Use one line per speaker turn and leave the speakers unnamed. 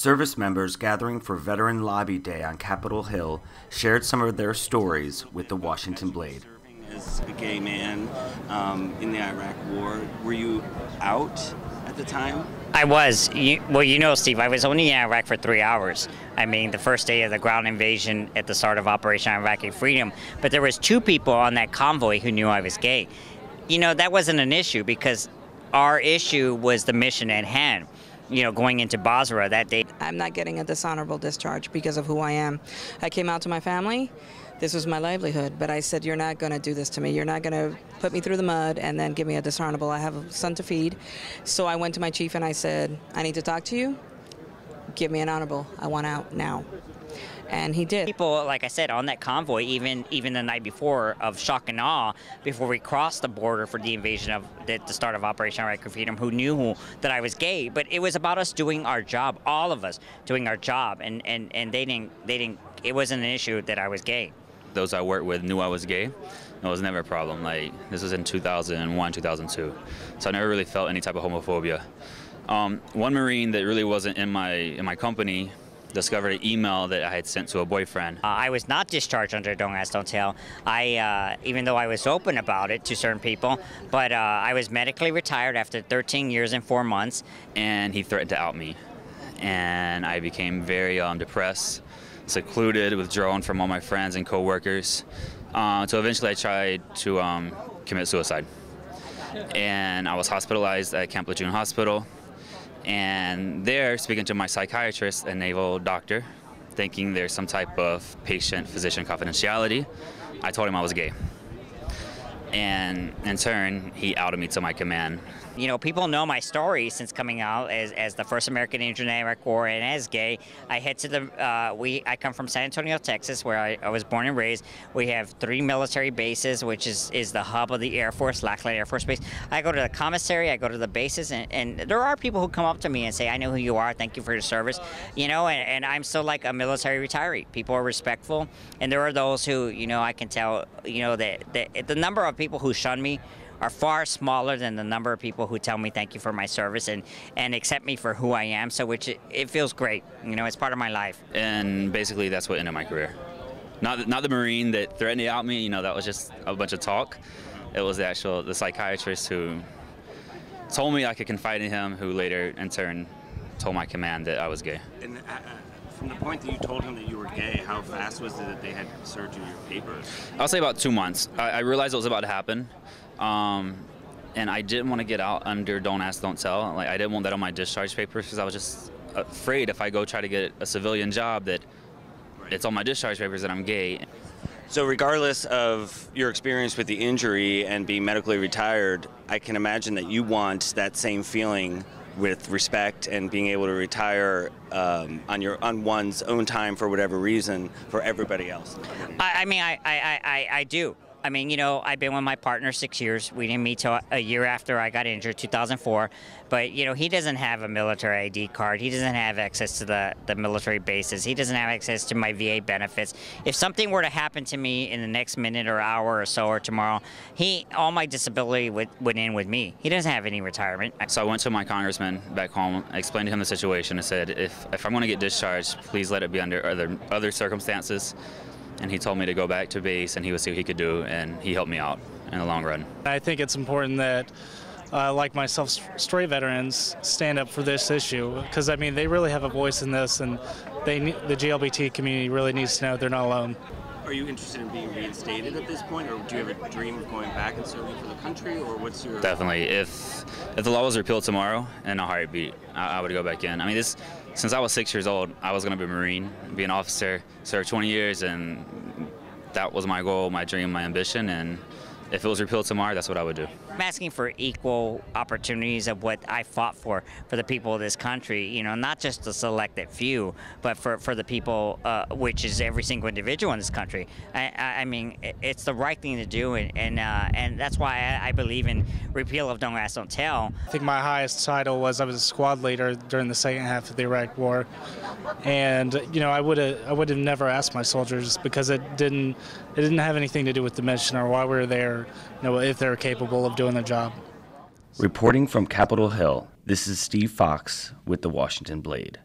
Service members gathering for Veteran Lobby Day on Capitol Hill shared some of their stories with the Washington Blade.
Serving as a gay man in the Iraq War, were you out at the time?
I was. Well, Steve, I was only in Iraq for 3 hours. I mean, the first day of the ground invasion at the start of Operation Iraqi Freedom. But there was 2 people on that convoy who knew I was gay. That wasn't an issue because our issue was the mission at hand. Going into Basra that day.
I'm not getting a dishonorable discharge because of who I am. I came out to my family. This was my livelihood, but I said, you're not going to do this to me. You're not going to put me through the mud and then give me a dishonorable. I have a son to feed. So I went to my chief and I said, I need to talk to you. Give me an honorable. I want out now. And he did.
People, like I said, on that convoy, even the night before, of shock and awe, before we crossed the border for the invasion of the start of Operation Iraqi Freedom, who knew that I was gay. But it was about us doing our job, all of us doing our job, and they didn't. It wasn't an issue that I was gay.
Those I worked with knew I was gay. It was never a problem. Like, this was in 2001, 2002, so I never really felt any type of homophobia. One Marine that really wasn't in my company discovered an email that I had sent to a boyfriend.
I was not discharged under Don't Ask, Don't Tell. Even though I was open about it to certain people, but I was medically retired after 13 years and 4 months.
And he threatened to out me. And I became very depressed, secluded, withdrawn from all my friends and coworkers. So eventually I tried to commit suicide. And I was hospitalized at Camp Lejeune Hospital. And there, speaking to my psychiatrist, a naval doctor, thinking there's some type of patient-physician confidentiality, I told him I was gay. And in turn, he outed me to my command.
People know my story since coming out as the first American injured in the Iraq War and as gay. I head to the, I come from San Antonio, Texas, where I was born and raised. We have 3 military bases, which is the hub of the Air Force, Lackland Air Force Base. I go to the commissary, I go to the bases, and there are people who come up to me and say, I know who you are, thank you for your service. And I'm still like a military retiree. People are respectful, and there are those who, I can tell, that the number of people who shun me are far smaller than the number of people who tell me thank you for my service and accept me for who I am, so it feels great. It's part of my life.
And basically that's what ended my career. Not the Marine that threatened to out me, that was just a bunch of talk. It was the psychiatrist who told me I could confide in him, who later in turn told my command that I was gay.
And from the point that you told him that you were gay, how fast was it that they had served you your papers?
I'll say about 2 months. I realized it was about to happen. And I didn't want to get out under Don't Ask, Don't Tell. Like, I didn't want that on my discharge papers because I was just afraid if I go try to get a civilian job that it's on my discharge papers that I'm gay.
So regardless of your experience with the injury and being medically retired, I can imagine that you want that same feeling with respect and being able to retire on one's own time for whatever reason for everybody else.
I do. I've been with my partner 6 years. We didn't meet till a year after I got injured, 2004. But, he doesn't have a military ID card. He doesn't have access to the military bases. He doesn't have access to my VA benefits. If something were to happen to me in the next minute or hour or so or tomorrow, all my disability would end with me. He doesn't have any retirement.
So I went to my congressman back home, explained to him the situation, and said, if I'm going to get discharged, please let it be under other circumstances. And he told me to go back to base and he would see what he could do, and he helped me out in the long run.
I think it's important that, like myself, straight veterans stand up for this issue because, they really have a voice in this, and the GLBT community really needs to know they're not alone.
Are you interested in being reinstated at this point, or do you have a dream of going back and serving for the country, or what's your...
Definitely. If the law was repealed tomorrow, in a heartbeat, I would go back in. Since I was 6 years old, I was going to be a Marine, be an officer, serve 20 years, and that was my goal, my dream, my ambition, and if it was repealed tomorrow, that's what I would do.
I'm asking for equal opportunities of what I fought for the people of this country, not just the selected few, but for the people, which is every single individual in this country. It's the right thing to do, and that's why I believe in repeal of Don't Ask, Don't Tell.
I think my highest title was I was a squad leader during the second half of the Iraq War, and I would have never asked my soldiers because it didn't have anything to do with the mission or why we were there, if they're capable of doing the job.
Reporting from Capitol Hill, this is Steve Fox with the Washington Blade.